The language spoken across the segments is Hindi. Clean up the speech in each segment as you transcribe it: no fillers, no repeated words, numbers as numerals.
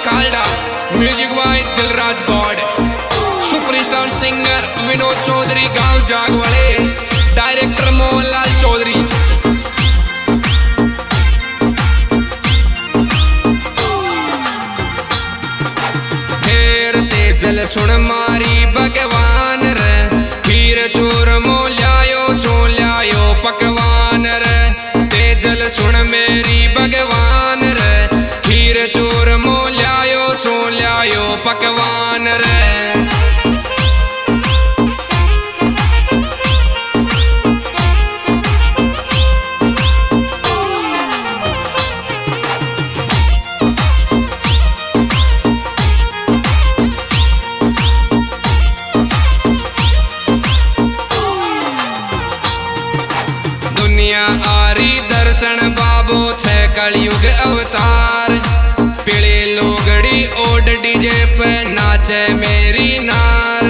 खालडा, music by Dilraj Gaur, superstar singer Vinod Chaudhary गांव जागवाड़े, डायरेक्टर मोहनलाल चौधरी। जल सुन मारी भगवान रे, खीर चूर मोल्यायो छोल्यायो पकवान रे। तेजल सुन मेरी भगवान रे, खीर चूर मोल्यायो छोल्यायो पकवान रे। आरी दर्शन बाबो छे कलयुग अवतार, पीली लोगड़ी ओड डीजे पे नाचे मेरी नार।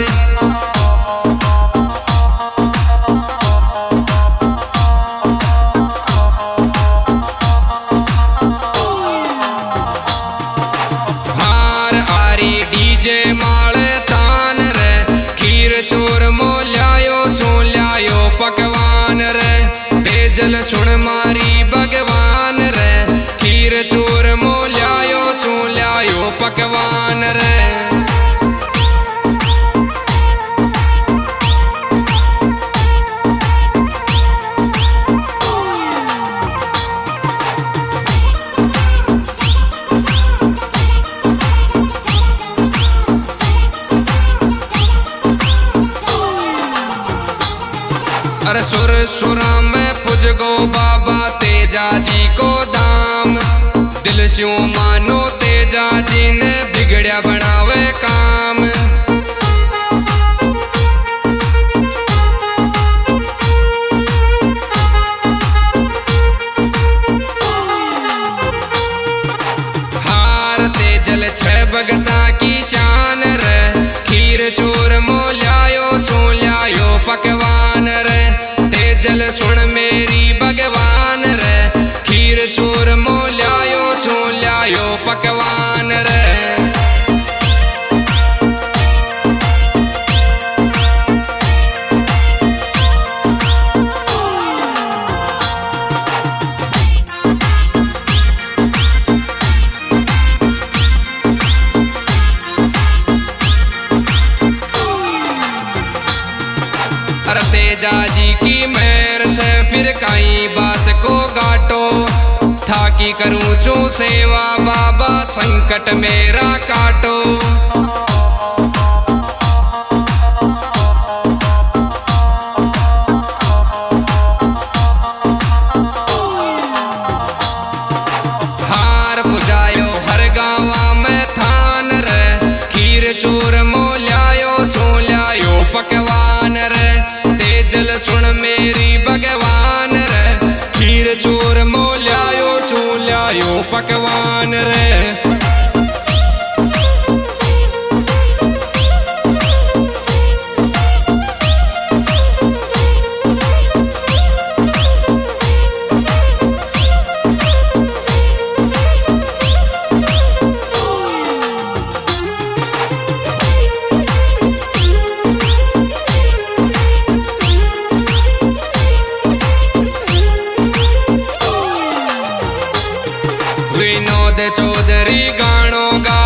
हार आरी डीजे माले तान रे, खीर चोर मोल्यायो छोल्यायो पकवान रे। जल सुन मारी भगवान रे, खीर चूर मोल्यायो छोल्यायो पकवान रे। अरे सुर सुरा में पुज गो बाबा तेजा जी को दाम, दिल स्यू मानो तेजा जी ने बिगड़िया बनावे काम। हार तेजल छह भगता की शान रे, खीर चूर मोल्यायो छोल्यायो पकवान रे। तेजल सुन मेरी भगवान रे, खीर चूर मोल्यायो छोल्यायो पकवान रे। तेजा जी की मेहर छे फिर काई बात को गाटो, थाकी करूं चू सेवा बाबा संकट मेरा काटो। हार पुजायो हर गावा में थान रे, खीर चूर मोल्यायो छोल्यायो पकवान रे। तेजल सुन मेरी भगवान रे, खीर चूर मोल्यायो छोल्यायो पकवान रे। विनोद चौधरी गानो गा